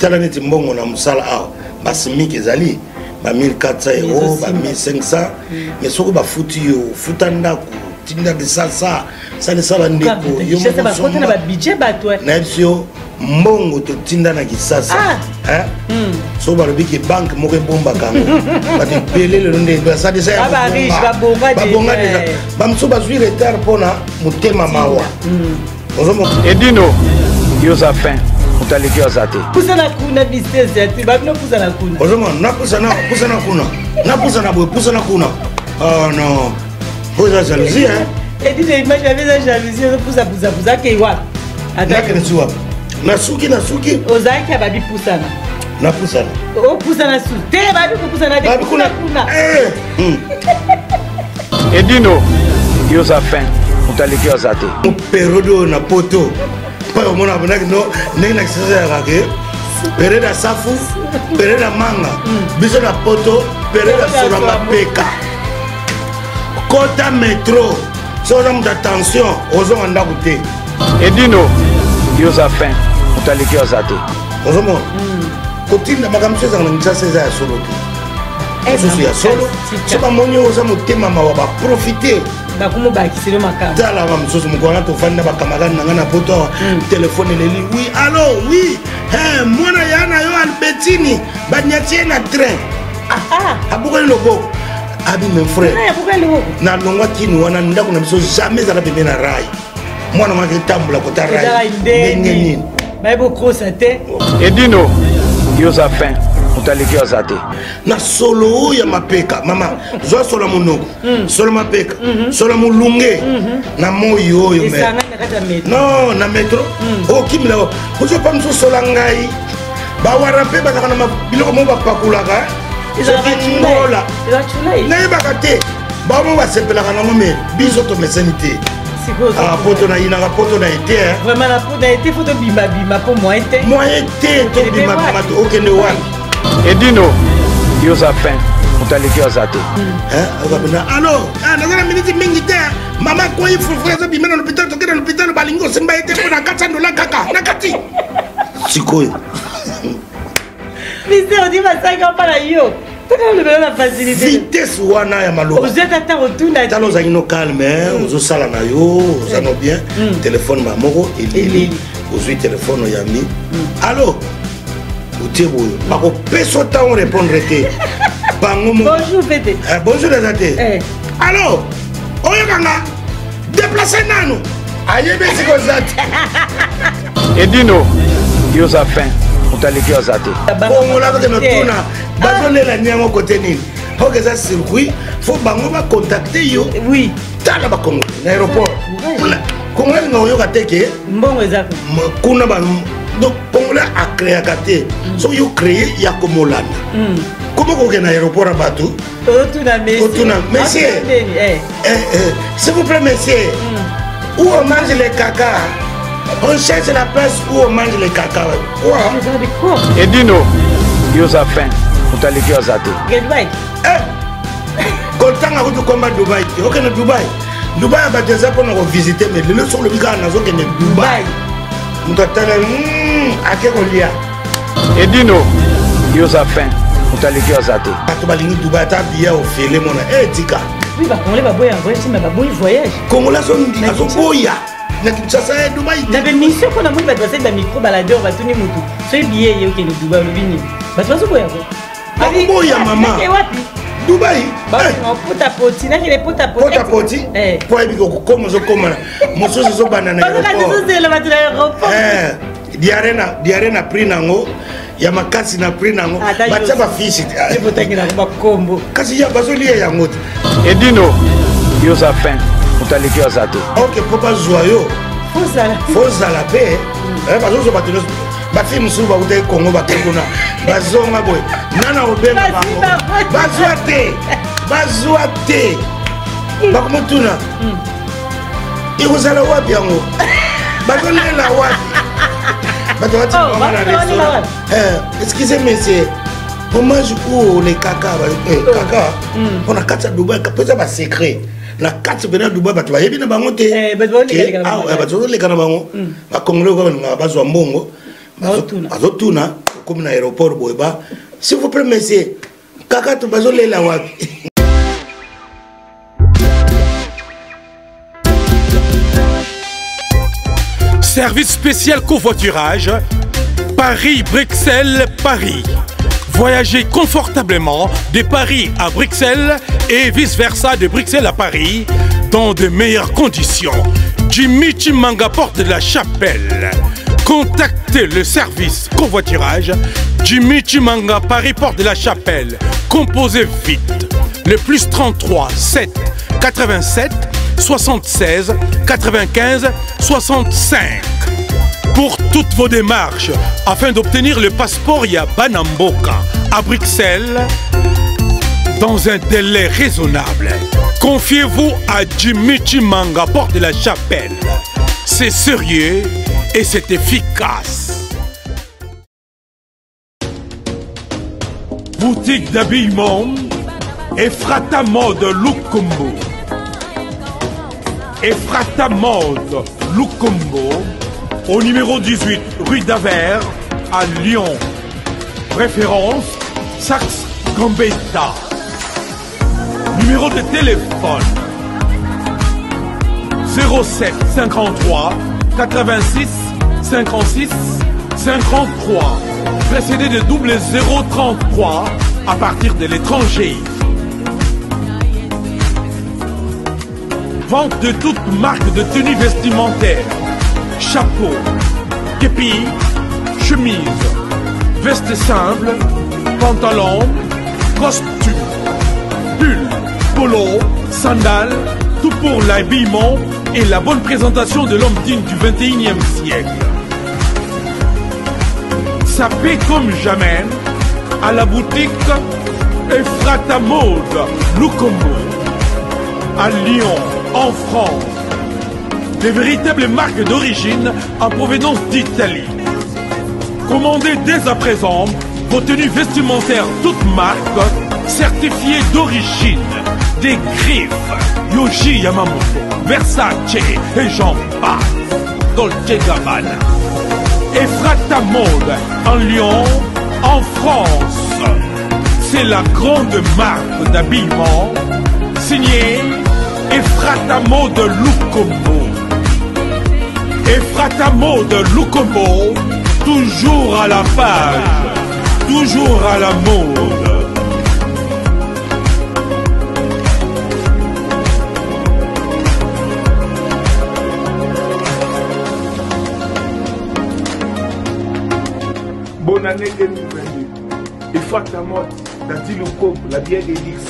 tala neti mbongo na musala awa basimiki ezali ba 1400 euros ba 1500 mais soko bafuti yo futa ndako tinda de ça les sala ndeko yo je sais pas quand on a ba budget ba toi na yo mbongo to tinda na kisasa hein so ba lobi ke banque moko bomba kango ba te pele le ndé ba ça déjà ba riche ba bonga déjà ba mso ba zui retard pona mutema mawa Edino yo za fin utaliki ozate kusana kuna business yati ba no kusana kuna ozoma na kusana kuna na kusana boy kusana kuna oh non poza jalousie hein Edino image avec la jalousie pousa ke wa ataka ni suwa na suki ozaki ababi pusana na pusana o pusana su te babi pusana de kuna Edino yo za fin utaliki ozate mo perodo na poto pa o mona bonaki no nena kisasa kake pereda safu pereda manga biso na poto pereda solanga peka kota metro so na muta tension ozonga ndako te Edino yo za fin utaliki ozate ozomona kotinda makambo ezanga na ngisasa eza ya solo te mosusu ya solo so bamoni oza motema mawa baprofite bakumu bakisilo makambo tala ba mosusu mokona tofandi na bakamarade na nga na poto awa telefone eleli oui allo oui mwana ya na yo Albertini baniatie na train abukali loboko abi mes frère na longwa kini wana ndako na biso jamais ezala pembe na rai mwana mwake etambola kota rai ndenge nini bayebo krosa te Edino yo za fin utaliki ozate na solo ya mapeka mama zwa solo monoko solo mapeka solo mulunge na moyi oyo me non na metro o kimila o so pa mso solo ngai ba wara pe ba kana biloko mo ba pakulaka ngola na yebaka te ba mo ba sepelaka na ngome biso to mesenite poto na ina poto na été vraiment la poto na été faut to bima po moyen te to bima to okende wa Edino yo za fin utaliki ozate akabina allo nazala minute mingi te mama kwa ifufura za bima na l'hôpital tokenda l'hôpital balingo simba ete pona $400 kaka na kati sikoyo mais on dit ça quand pas yo la facilité vitesse wana ya malo vous êtes à retourner talo ozangi no calme ozo sala na yo ozano bien téléphone mamoko elili ozwi téléphone yami allo Boyo. Bako peso ta on répondre te. Bonjour Pété. Bonjour les amis. Allô? Oyo kanga. Déplacer nanu. Ayebe siko zate. Edino yo za fin utaliki ozate. Kongola ko na tuna. Bazole la nyango côté nini. Faut que ça circuit, faut bango ba contacter yo. Oui. Tala ba Congo. L'aéroport. Kongo ngo yo kateke. Mbongo ezako. Kuna ba donc Congolais a créé à Kate. So you créé ya komolana. Comment qu'on gagne aéroport à Batou? Monsieur. S'il vous plaît, monsieur. Où on mange les caca? On cherche la place où on mange les caca. Edino, yo za fin. Utaliki ozate. Dubaï. Content à vous de combat Dubaï. Ok, na Dubaï. Dubaï a déjà pour nous visiter, mais le sur le bigard n'a aucun Dubaï. Mukatana akekolia Edino yo za fin utaliki ozate bato balingi Dubaï ta biya ofele mona tika oui ba Congolais ba boya voyage mais ba boy voyage Congolais so ndi azo boya na kinshasa Dubaï na be mission ko na moni bato basenda micro baladeur batuni mutu so biye yo ke le Dubaï lo bini bato bazo boya ko ba boya mama Dubaï pota poti na kile pota poti pour ebiko komo zo koma mososo zo banana diare na prix nango ya makasi na prix nango bacha ba fishi kasi ya bazolia yango Edino yo za fin utaliki ozate OK popa joyeux fozala pe bazozo batelos bafi musu ba utai Kongo bakengona bazonga boy nana obenga bango bazwa te bakumutuna ikozala wapi yango bazolela wapi bato bati mama na restaurant excusez monsieur on mange où les caca caca on a quatre Dubaï peut-être ba secret na quatre bena Dubaï bato bayebi na bango te bato leka na bango ba Congolais ko ba bazwa mbongo bazotuna comme na aéroport boeba. S'il vous plaît, monsieur. Kaka tu bazole la wapi. Service spécial covoiturage, Paris-Bruxelles-Paris. Voyagez confortablement de Paris à Bruxelles et vice-versa de Bruxelles à Paris dans de meilleures conditions. Jimmy Chimanga, porte de la Chapelle. Contactez le service covoiturage Jimmy Chimanga, Paris, porte de la Chapelle. Composez vite. Le plus 33 7 87 76 95 65. Pour toutes vos démarches, afin d'obtenir le passeport Yabanamboka à Bruxelles, dans un délai raisonnable, confiez-vous à Jimmy Chimanga, porte de la Chapelle. C'est sérieux et c'est efficace. Boutique d'habillement Ephrata Mode Lukombo. Ephrata Mode Lukombo, au numéro 18 rue d'Avers à Lyon. Référence Saxe Gambetta. Numéro de téléphone 07 53 86 56 53, précédé de double 033 à partir de l'étranger. Vente de toutes marques de tenues vestimentaires, chapeau, képi, chemise, veste simple, pantalon, costume, pull, polo, sandales, tout pour l'habillement et la bonne présentation de l'homme digne du 21e siècle. Ça paie comme jamais à la boutique Ephrata Mode Lukombo à Lyon, en France. Des véritables marques d'origine en provenance d'Italie. Commandez dès à présent vos tenues vestimentaires toutes marques certifiées d'origine. Des griffes, Yohji Yamamoto, Versace et j'en passe. Dolce Gabbana. Ephrata Mode en Lyon, en France. C'est la grande marque d'habillement signée Ephrata Mode Lukombo. Ephrata Mode Lukombo, toujours à la page, toujours à la mode. Bonne année 2022. Ephrata Mode, Dati Lukombo, la bière d'Élix.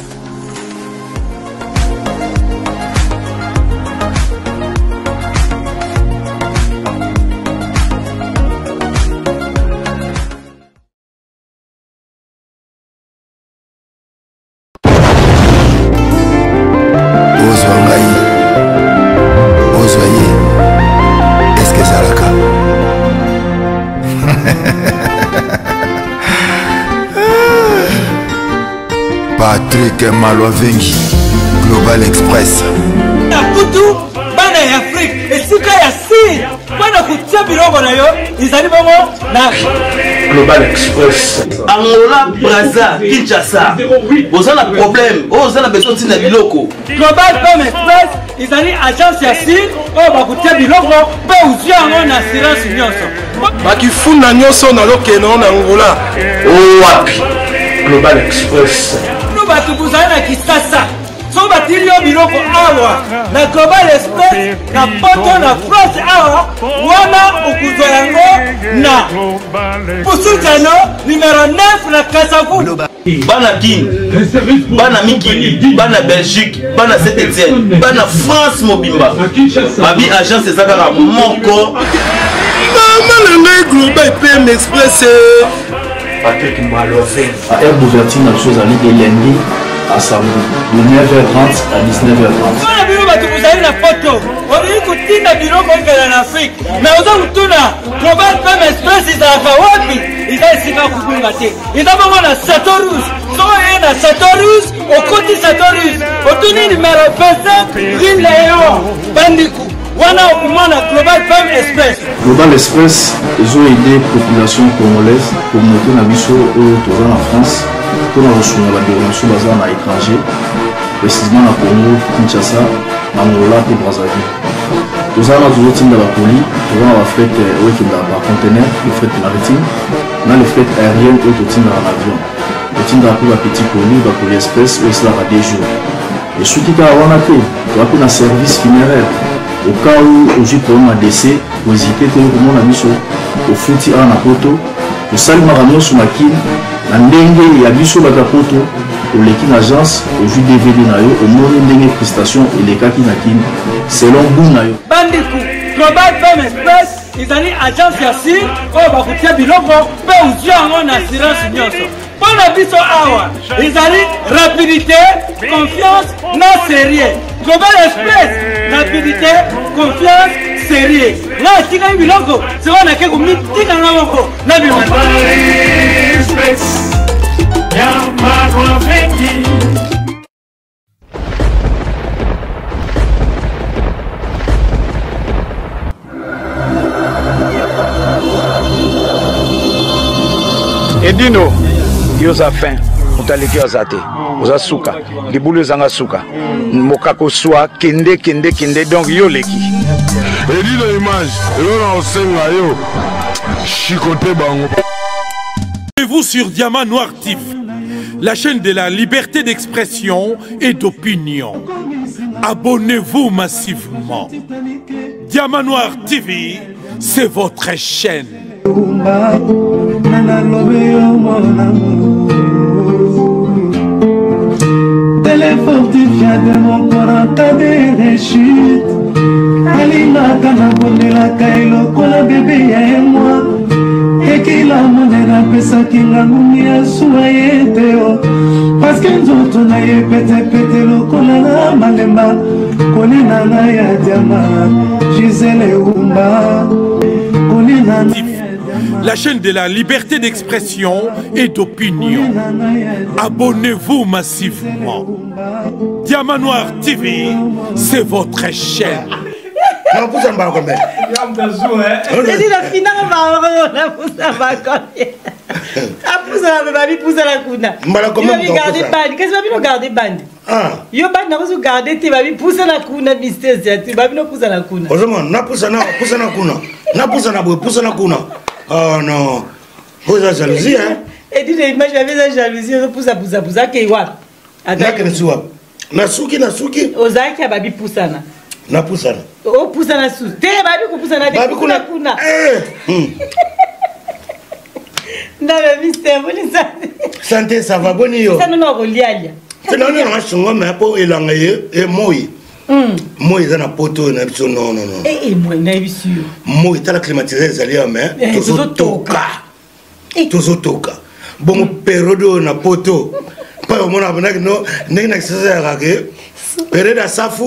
Patrick Malovengi, Global Express. Nakutu, bana ya Afrique, esika ya si, bana kutia bilongo na yo, izali bongo na Global Express. Angola, Brazza, Kinshasa. Vous avez un problème, vous avez besoin de biloko. Global Express, izali agence ya si, o bakutia bilongo, pe uzia ngo na assurance nyonso. Bakifuna nyonso na lokeno na Angola. Oh wapi? Global Express. Batu buzali na Kisasa. So batili yo biloko awa na Global Express na poto na France awa wana ukuzwa yango na Pusujano numéro 9 na Kasavu. Bana Kin, Bana Mikili, Bana Belgique, Bana Saint-Etienne, Bana France Mobimba. Babi agence ezaka moko. Maman le Global PM Express. Patrick Malovengi. À Air d'ouverture, la chose allée de lundi à samedi, de 9h30 à 19h30. Voilà, bino batu buzali na poto. Obi kutinda biloko ngala na Afrique. Mais oza kutuna Global PM Express izaka wapi? Iza sika kubunga te. Iza bongo na Satorus. So na Satorus, okoti Satorus. Otuni numéro 25, Rue Léon, Bandiku. wana okumana Global Femme Express. Global Express, ils ont aidé la population congolaise, communauté na biso en France, pour la reçu la déronation basée à l'étranger, précisément à Congo, Kinshasa, Angola et Brazzaville. Nous avons toujours tiré la colis, nous avons fait un conteneur, le fret maritime, dans le fret aérien et le tir dans l'avion. Le tir dans le petit colis, le colis express, et cela va des jours. Et ce qui est à fait, nous avons un service funéraire. Au cas où aujourd'hui pour un décès, vous hésitez que vous avez mis au fouti à la poto, vous saluez ma ramion sur ma kin, la dengue et à biso la poto, au l'équipe agence, au jus DVD nayo, au nom de prestation et les cas qui n'akin, selon vous nayo. Bandiku, Global Femme Express, ils ont agence ici, oh bah vous tiens biloko, mais vous y en assurance nyonso. Pour la biso awa, ils ont rapidité, confiance, non sérieux. Global Express, rapidité, confiance, sérieux. Là, si vous avez vu logo, c'est qu'on a quelque chose de tika na moko. Na bi Edino, yoza fin. Mutaleki azate, oza suka, libulu zanga suka, mokako soa, kende, donc yo leki. Edino image, elona osenga yo, chikote bango. Abonnez-vous sur Diamant Noir TV, la chaîne de la liberté d'expression et d'opinion. Abonnez-vous massivement. Diamant Noir TV, c'est votre chaîne. Fortifié de mon corps en cas de rechute. Alimaka na bondelaka elokola bébé ya moi. Ekila monena pesaki ngangumi ya suwa yete o. Parce que nzoto na ye pete lokola na malemba. Kolina na ya diama Gisele Umba. Kolina na la chaîne de la liberté d'expression et d'opinion. Abonnez-vous massivement. Diamant Noir TV, c'est votre chaîne. Non, vous en parlez combien? C'est la finale, oh non, vous avez jalousie, hein? Et dis moi j'avais la jalousie, poussa, qui est wap. Nasuki. Ozaki ababi poussana. Na poussana. Oh poussana sous. Te babi ko poussana de kuna. Na le mystère boni ça. Santé ça va boni yo. Ça non relialia. C'est non chungo mais po elangaye et moi. Moi ils en a poto na biso non. Eh moi na biso. Moi tala climatisé zalia mais toujours toka. Bon période na poto. Pas au monde abonné no nena sasa ke. Période à safu,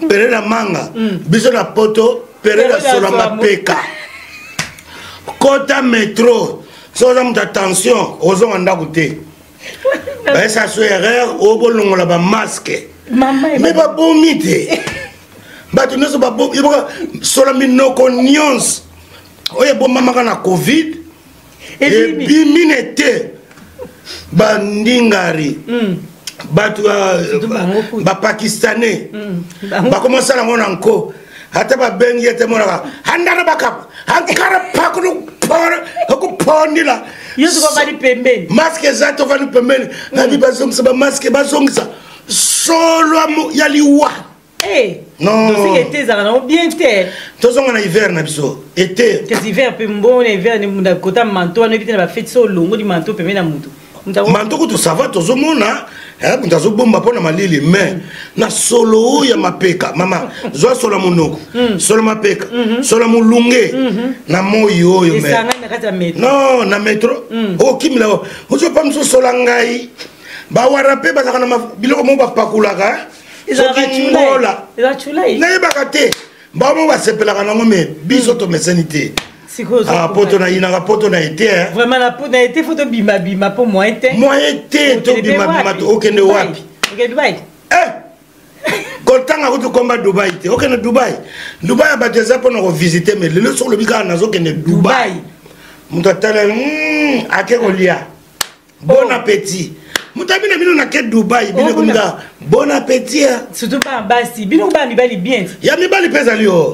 période à manga. Biso na poto, période à solama peka. Kota métro. Sans attention aux gens en d'agouté. Ben ça soit erreur au bolon la ba masque. Mais pas bon mité. Bah tu ne sais pas bon. Il va solami no connivence. Oye bon maman kana Covid. Et biminete. Bandingari. Batu ba pakistanais. Ba commencer la mon encore. Hata ba bengi ete mona. Handana bakap. Hankara pakuru ko pondila. Yusu ko bali pembeni. Masque zato vani pembeni. Na bi bazongisa ba masque bazongisa. Solo yaliwa. Eh. Non. Donc c'était ça non bien terre. Tozonga na hiver na biso. Été. Que hiver pe mbon hiver ni munda kota manto na bitena ba fête so longo di manto pembeni na mutu. Manto ko to sava tozomona. Muntazo bomba pona malili mais na solo ya mapeka mama zo solo monoko solo mapeka solo mulunge na moyo oyo mais non na metro o kimila o zo pam so solo ngai ba warape ba zakana biloko mo ba pakulaka soki ngola na ba kate ba mo ba sepelaka na ngome biso to mesanité. Ah, poto na ina poto na été hein. Vraiment la poto na été photo bima pour moi été. Moi été to bima to okende wapi. Ok Dubai. koltanga kutu komba Dubaï te ok na Dubaï abateza pour nous visiter mais le sur le bika nazo que Dubaï mutatala ake kolia bon appétit mutabina bino na ke Dubaï bino kunga bon appétit surtout pas basi bino ba mibali bien ya mibali pesa lio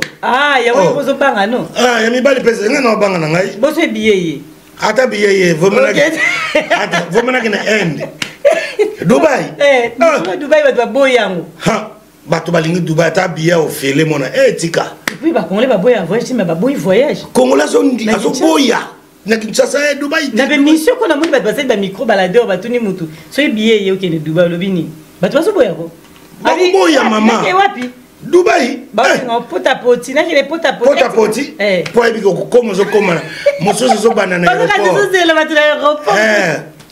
ya wo bozo banga no ya mibali pesa ngana banga na ngai bozo biyeye ata biyeye vomena kina end Dubaï Dubaï ba boyango bato balingi Dubaï ata biya ofele mona tika puis ba congolais ba boya voyage mais ba boy voyage congolais zondi azo boya na Kinshasa Dubaï na be mission ko na moni bato basali ba micro baladeur batuni mutu so biyeye ok ne Dubaï lobini bato bazo boya ko abi boya mama wapi Dubaï ba ngo potapoti na kile potapoti po ebi ko komo zo koma mososo zo banana ba ka zo zela bato na aéroport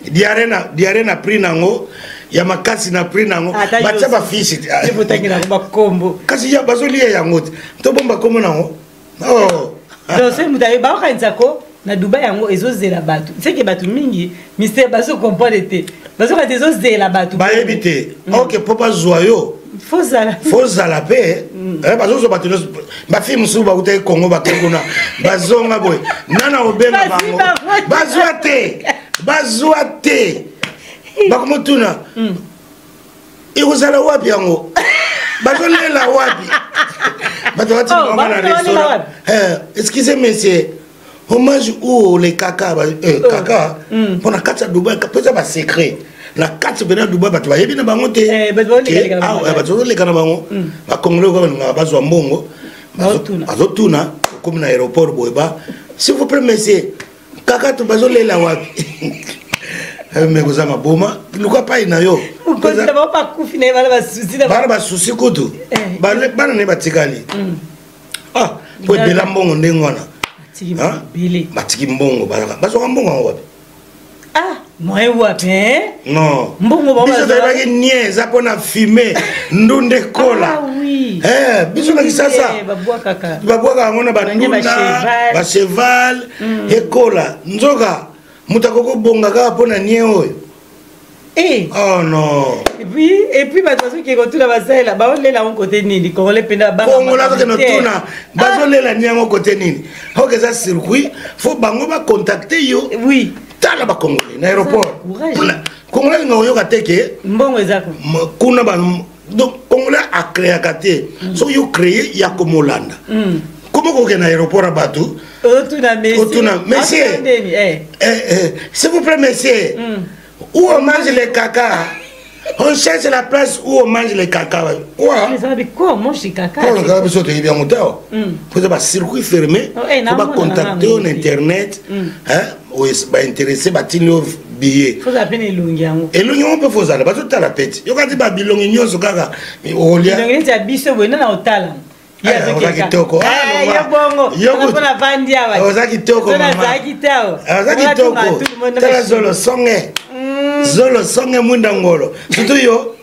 diare na prix nango ya makasi na prix nango bacha ba fishi botangira ba kombo kasi ya bazolia yango to bomba komo nango donc c'est mutaye ba kanza ko na Dubaï yango ezozela bato c'est que bato mingi mystère bazo comprendre te bazo ka ezozela bato ba ebité OK papa joyeux fozala pe bazo zo bato ba film sou ba utai Congo ba kongona bazonga boy nana obenga bango bazwa te bakomotuna ikozala wapi yango bazolela wapi bato bati mama na restaurant excusez monsieur hommage ou les kaka kaka pour la carte Dubaï peut-être ba secret la carte bena Dubaï bato bayebi na bango te bato le kana bango ba congolais ko ba bazwa mbongo bazotuna comme na aéroport boyeba s'il vous plaît monsieur kaka to bazolela wapi mais vous avez boma luka pa ina yo bana ba souci kutu bana ne batikali po bela mbongo ndengwana batiki mbongo bana bazoka mbongo wapi moi wapi non mbongo ba biso ba ki nieza pona fumer ndunde kola biso na kisasa babwaka ngona bandunda ba cheval ekola nzoka mutakoko bonga ka pona nie oyo oh non et puis bato qui retourne ba sala ba olela on côté nini congolais pena ba congolais ko no tuna bazolela nyango côté nini ok ça circuit faut bango ba contacter yo oui tala ba congolais na aéroport congolais ngo yo kateke mbongo ezako kuna ba donc congolais a créé kate so yo créer ya komolanda comment ko na aéroport abatu otuna monsieur s'il vous plaît monsieur où on mange les caca on cherche la place où on mange les caca mais ça veut quoi on mange les caca on regarde ça tu bien monter faut pas circuit fermé faut pas contacter en internet ou ba intéressé ba tino billet faut appeler elongi yango on peut faut ça ba tout la pète yo ka ti ba bilongi nyonso kaka o lia bilongi ti biso bona na otala ozaki toko na bandi awa ozaki toko tala zolo songe mwinda ngolo surtout yo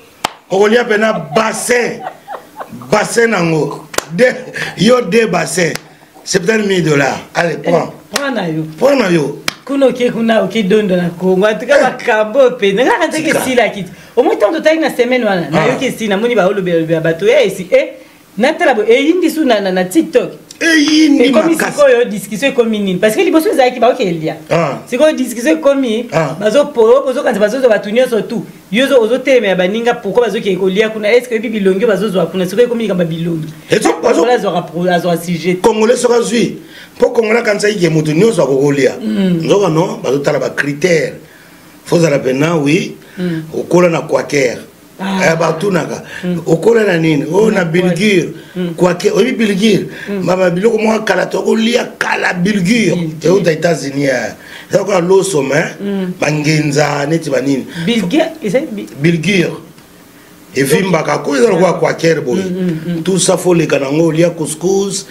okolia pena bassin nango yo de bassin $70,000 allez prends na yo kuno ke kuna okidondo na Kongo atuka bakambo pe nga kanzeke sila kiti au moins tant de temps na semaine wana na yo ke sina moni ba olobe bato esi natala bo eyindi suna na TikTok eyindi comme siko yo discussion commune parce que liboso ezaki ba okelia siko discussion commune bazo pozo kanza bazo batunyo surtout yozo ozo teme baninga pourquoi bazo ke kolia kuna est-ce que bilongi bazo zo kuna siko commune kamba bilongi bazo azo sujet congolais sera zui pour congolais kanza yike mutu nyozo akokolia nzoka non bazo tala ba critères faut za la pena oui okola na quaker batunaka okola na nini o na bilgure kwake obi bilgure mama biloko mo kala to kolia kala bilgure et aux États-Unis ça ko lo sommet bangenza neti banini bilgure et vimba ka ko ezalo kwa kwakere boy tout ça faut les kanango lia couscous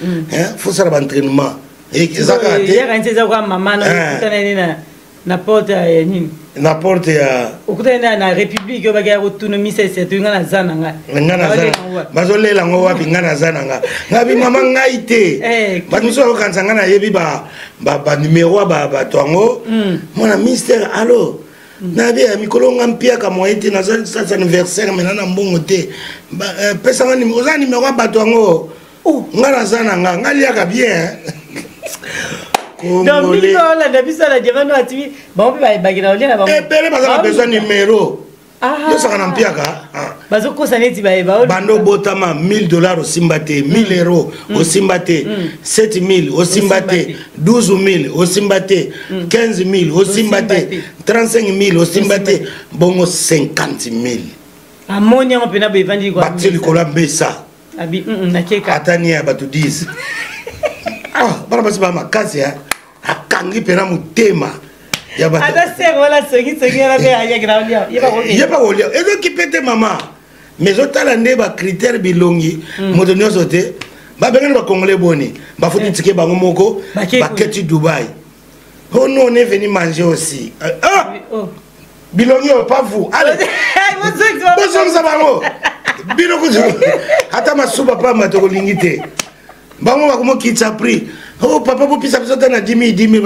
faut ça l'entraînement et ezaka te ya kanisa kwa mama na na porte ya nini na porte ya okutana na république yo bagaya autonomie c'est ngana zana bazolela ngo wapi ngana zana ngabi mama ngaite bamiso kanza ngana yebi ba numéro ba twango mona mystère allo na bien mikolo ngampia ka moiti na sa anniversaire menana mbongo te pesa ngani ozani numéro bato ngo ngana sana ngalia ka bien donc biso la biso la devant ati bon ba bagina olia ba pele ba besoin numéro yo saka na mpiaka bazo kosa neti ba eba bando botama $1000 au Simbate 1000 euros au Simbate 7000 au Simbate 12000 au Simbate 15000 au Simbate 35000 au Simbate bongo 50000 amonia on pena ba evandi kwa batili kola mbesa abi na keka atani ya batu 10 bana basi ba makasi akangi pena mutema ya batu ada se wala songi ala be ya graulia yeba olia ezo kipete mama mais otala nde ba critère bilongi moto nyonso te ba bengana ba congolais boni ba futi tike bango moko ba keti Dubaï. Oh non, on est venu manger aussi. Bilongi pas vous. Allez. Bonjour ça bango. Bilongo. Ata masuba pa matoko lingite. Bango ba komo kitsa prix. Oh papa vous pisa pisa na 10 000.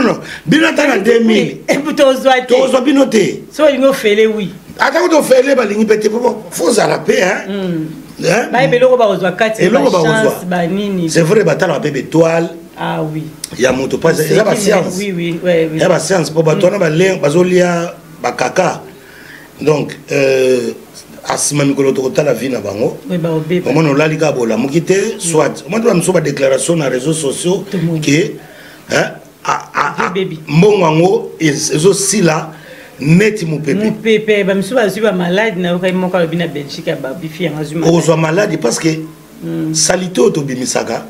Non. Bino ta na 2000. Et pour tozwa te. Tozwa binote. So lingo fele oui. Ata ko to fele ba lingi pete faut ça la paix hein. Ba beloko ba ozwa kati. Ba nini. C'est vrai batala ba étoile. Ah oui. Il y a mon topaz, il y a la science. Oui. Il y a la science pour batona ba lien bazolia ba kaka. Donc asima mikolo to la vie na bango. Oui ba obe. Comment on la liga bola mukite soit. Moi doit nous ba déclaration na réseaux sociaux que mbongo ezo sila neti mupepe. Mupepe ba msuba suba malade na okai moka lo bina Belgique ba bifi ngazuma. Ozo malade parce que salito to bimisaka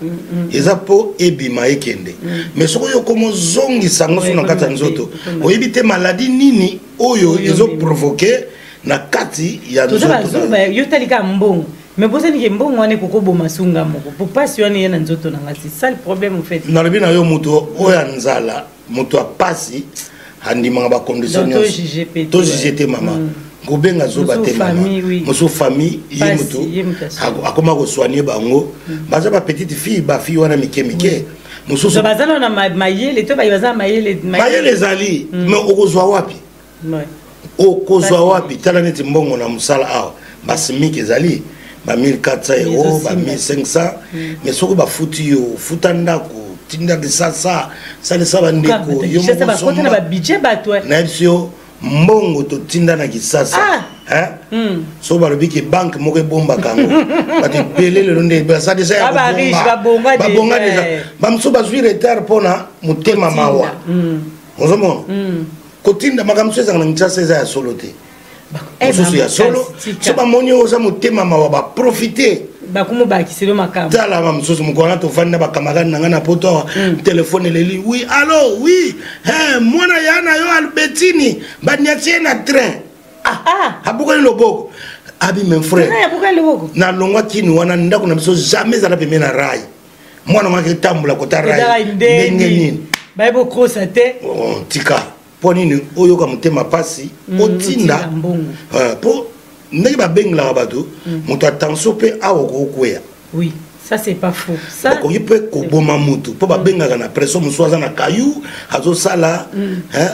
eza po ebima ekende mais soko yo komo zongi sango sona kata nzoto oyebite maladie nini oyo ezo provoquer na kati ya nzoto yo talika mbongo mais bosa ni mbongo ane kokobo masunga moko pour pas yone yana nzoto na ngasi ça le problème en fait na lebina yo muto oya nzala muto apasi handimanga ba conditions to JGT mama gobenga zoba te mama moso famille ye muto akoma ko soigner bango baza ba petite fille ba fille wana mike moso so bazana na mayele to baza mayele zali mais okozwa wapi okozwa wapi tala neti mbongo na musala awa basimike zali ba 1400 euros ba 1500 mais soko ba futi yo futandako tinda kisasa sale saba ndeko yo mo ba kota na ba budget batwa na sio mbongo to tinda na kisasa so ba lobiki banque moko bomba kango ba te pelele londe ba sa déjà ba riche ba bonga déjà ba mso ba zwi retard pona mutema mawa ozomona kotinda makamso ezanga na kisasa eza ya solo te mosusu ya solo so ba moni oza mutema mawa ba profiter bakumu bakiselo makamba tala ba msusu mukona to fanda ba camarade nanga na poto téléphone leli oui allô oui mwana yana yo Albertini ba nyatie na train abuko ni loboko abi mon frère abuko loboko na longwa kini wana ndako na biso jamais ala pembe na rai mwana ngaki tambula kota rai ndengeni baibo krosa te tika ponini oyo ka mutema pasi otinda po ndenge ba bengla bato muto attention pe awo ko kwea oui ça c'est pas faux ça ko yipe ko boma mutu po ba benga na pression musoza na kayu azo sala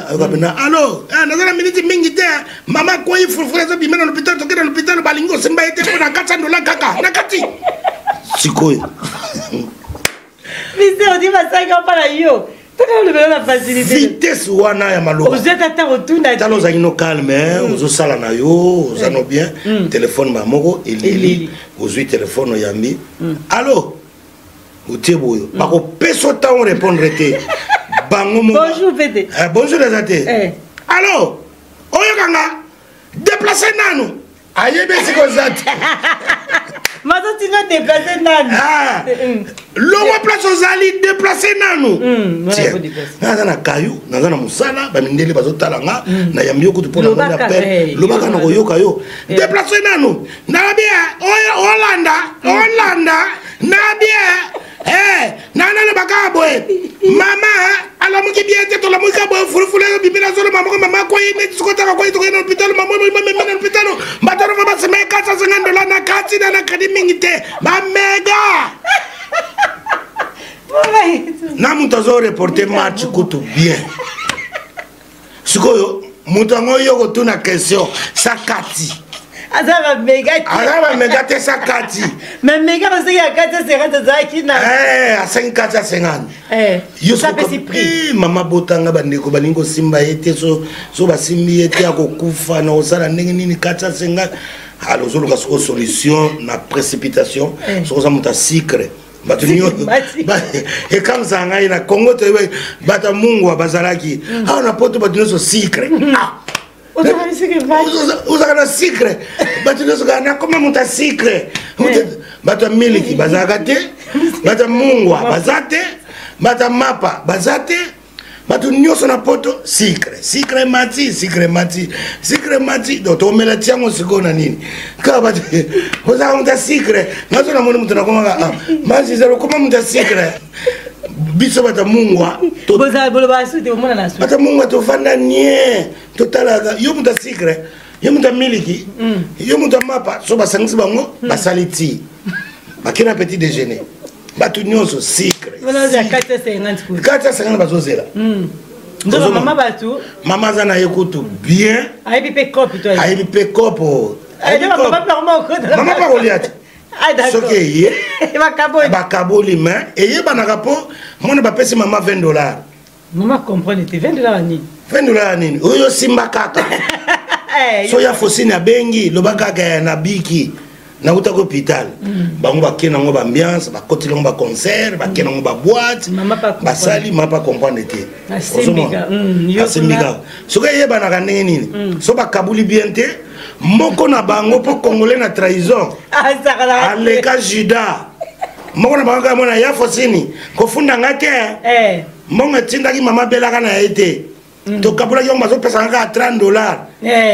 akabena allo nazana minute mingi te mama ko yi fulfrezo bi mena l'hôpital to kena l'hôpital balingo semba ete ko na $400 kaka na kati sikoy mais on dit ma saga para yo. La facilité. Vitesse wana ya malo. Vous êtes à ta retourne à talo zangino calme, ozo sala na yo, ozano bien, téléphone ba moko elili, ozui téléphone yambi. Allô? Oteboyo. Ba ko peso ta on répondre te. Bango mo. Bonjour Pété. Bonjour les athées. Allô? Oyo kanga déplacer nanu. Ayebe siko zati. Mazo tino déplacer nanu. Longo place aux ali déplacer nanu. Naza na kayu, naza na musala, ba mindele bazo talanga, na yambi okutu pona na appel, lobaka na koyoka yo. Déplacer nanu. Na bien, Hollanda, na bien. Nana le baka boy. Mama, ala muki bien te to la muka boy furufule bibila zolo mama ko yime tsukota ko to na hospital mama na hospital. Bataro ba se me $450 na kati na academy ngite. Ba mega. Na mutazo reporter match kutu bien. Sikoyo mutango yoko tuna question sakati azaba mega te sakati mais mega parce qu'il y a 450 zaki na a 550 yo ça peut prix mama botanga bandeko balingo simba ete so basimbi ete akokufa na osala ndenge nini 450 alors zo luka soko solution na précipitation so za muta secret batunyo et comme ça ngai na Congo te bata mungu bazalaki na poto batunyo so secret uzakana secret batunyo so kana koma muta secret bata miliki bazakate bata mungu bazate bata mapa bazate batu nyoso na poto secret mati do to mela tiango sikona nini ka batu oza muta secret ngazo na moni mutu na koma mazi zero koma muta secret biso bata mungwa to boza bolo basu te mona na su bata mungwa to fanda nie to talaga yo muta secret yo muta miliki yo muta mapa so basangisi bango basaliti bakina petit déjeuner batu nyonso secret wana za 450 450 bazozela ndo mama batu mama zana yekutu bien aibi pe kopi to aibi pe kopo aibi mama pa oliati ai d'accord soke ye bakaboli mais eye banaka po mona bapesi mama $20 mama comprendre te $20 nini oyo simba kaka so ya fosini abengi lobaka kaka na biki na uta ko hôpital bango bakena ngo ambiance bakotela ngo ba concert bakena ngo ba boîte basali mapa comprendre te asimika soka yeba na kanenge nini so bakabuli bien te moko na bango po congolais na trahison aleka juda moko na bango mona ya fosini kofunda ngate monga tindaki mama belaka na ete to kabula yo mazo pesa nga $30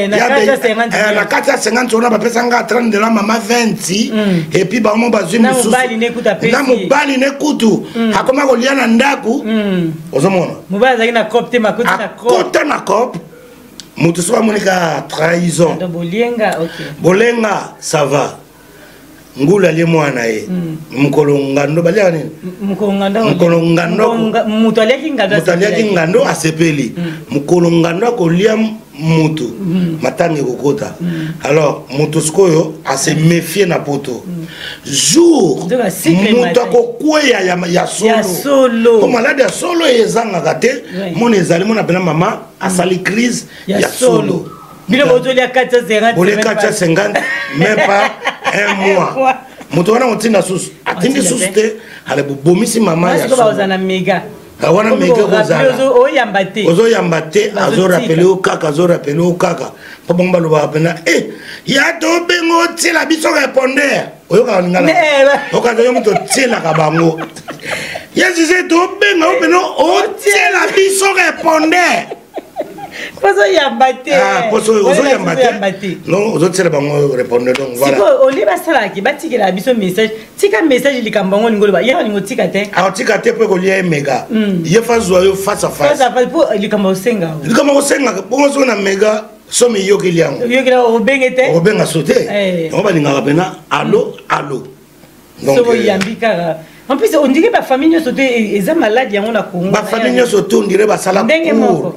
na 450 on a pesa nga $30 mama 20 et puis ba mo bazwi mususu na mobali ne kutu akoma kolia na ndaku ozomona mobali zaki na cop te makuti na cop kota na cop mutu so monika trahison bolenga ça va ngula le mwana ye mkolongando balia nini mkolongando mutu aleki ngando asepeli mkolongando akolia mutu matangi kokota alors mutu skoyo ase méfier na poto jour mutu akokweya ya solo ko malade ya solo ezanga kate mona ezali mona pena mama asali crise ya solo bino bozolia 450 même pas un mois mutu wana mutinda susu atindi susu te ale bomisi mama ya solo bazana mega wana mega kozala ozo yambate azo rappeler au kaka po bomba lo ba pena ya to bengo tila biso répondeur oyo ka ngala okazo yo mutu tila ka bango ya zise to bengo peno o tila biso répondeur poso yambate poso yambate non ozo tila bango répondeur donc voilà siko oli basala ki batikela biso message tika message likambango ngolo ba yera ningo tika te pe ko lia mega ye fazwa yo face à face po likambo senga bongo so na mega so me yokeli yango yokela obengete obenga sote on ba linga bena allo donc so yambika en plus on dirait ba famille nyoso te eza malade yango na Congo ba famille nyoso te on dirait ba sala cour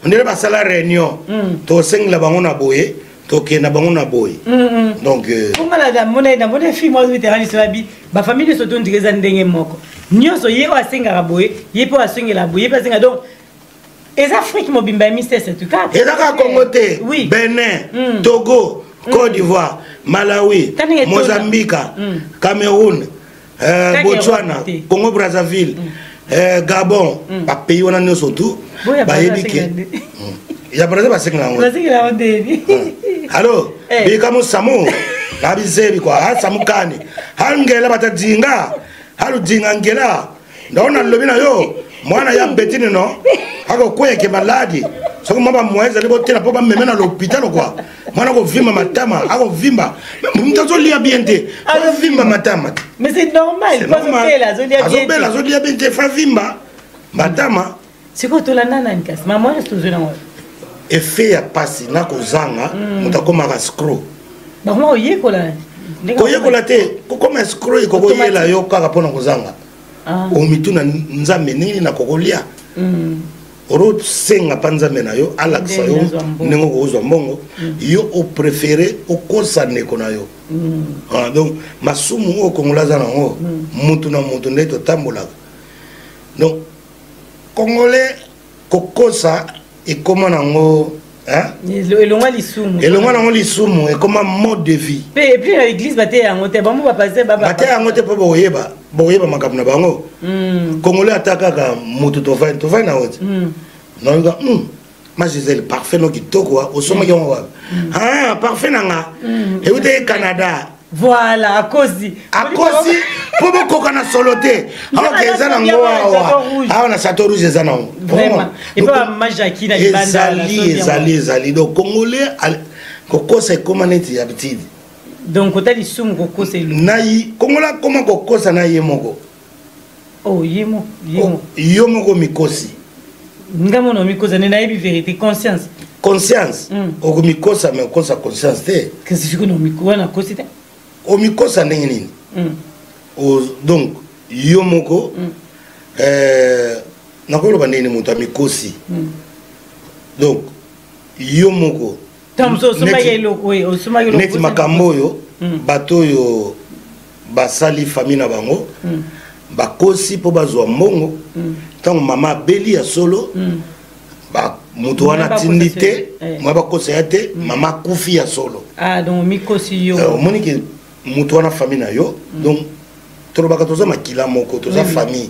on dirait ba sala réunion to sengla bango na boye to ke na bango na boye donc comment la mona fille moi vétéran sur habi ba famille nyoso te on dirait za ndenge moko nyoso ye wa senga boye ye po asengela boye pa senga donc les Afrique mobimba mystère c'est tout cas et la Congo te Bénin Togo Côte d'Ivoire Malawi Mozambique Cameroun Botswana, Congo Brazzaville, Gabon, ba pays wana nyoso tout, ba yebike. Ya Brazza ba sengla ngo. Allo, bi kamo Samu, ba bizebi kwa, ha Samukani. Hangela batadinga, halu dinga ngela. Ndona lobi na yo, mwana ya betini no. Hako kweke maladi. Soko mama mweza libo tena po ba memena l'hôpital quoi. Mwana ko vimba matama, ako vimba. Mtazo lia biente. Ako vimba matama. Mais c'est normal, pas zolia zolia biente. Zolia biente fa vimba matama. C'est quoi to la nana nkas? Maman est toujours là. Effet ya pasi na ko zanga, mutakoma ka screw. Ba mo oyekola. Ko yekola te, ko koma screw ko ko yela yo kaka pona ko zanga. O mituna nzambe nini na kokolia. oro senga panza menayo alaksa yo nengo kozwa mbongo yo o préféré o kosa neko na yo donc masumu o kongolaza nango mutu na mutu ndeto tambola donc congolais kokosa et comment nango hein elongwa lisumu et comment mode de vie et puis l'église baté yango te bambo ba passer baté yango te po boyeba makamna bango congolais atakaka mutu to va na wote non ga ma Gisèle parfait no kitoko au soma yango wa ah parfait nanga et vous êtes Canada voilà à cause pour beaucoup qu'on a soloté alors que les gens ah on a château rouge les gens vraiment et pas majaki na ezali donc congolais koko c'est comment neti habitude donc kota lisumu koko c'est nayi congolais comment koko ça nayi moko oh yemo moko mikosi ngamo no mikosa na yebi vérité conscience o mikosa mais kosa conscience te que c'est que no mikosa na kosi te o mikosa ndenge nini donc yo moko nakoloba ndenge moto amikosi donc yo moko neti makambo oyo bato oyo basali famille na bango bakosi mpo bazwa mbongo ntango mama abeli ya solo moto wana tindi te mwa bakosa ya te mama akufi ya solo omoni ke moto wana famille na yo donc tolobaka toza makila moko toza famille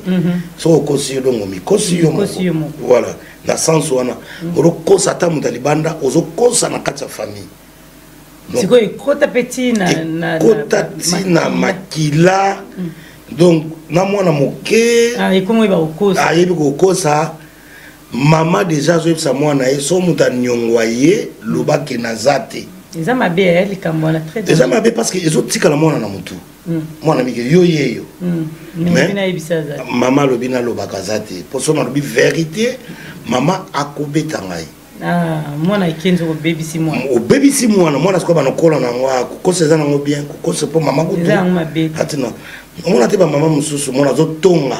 soko okosi yo donc omikosi yo moko voilà na sens wana olokosa ata moto alibanda ozokosa na kati ya famille sikoyo ekota pe tina makila donc na mwana moke ayebi kokosa mama déjà azoyebisa mwana ye so moto anyongwa ye lobake naza te eza mabe eza mabe parce que ezotikala mwana na motu mwana mike yo yeyo mama alobi nalobaka aza te mpo so nalobi vérité mama akobeta ngai obebisi mwana sikoyo banokola nango kokosa eza nango bien kokosa mpo mama kutu omona te bamama mosusu mwana azotonga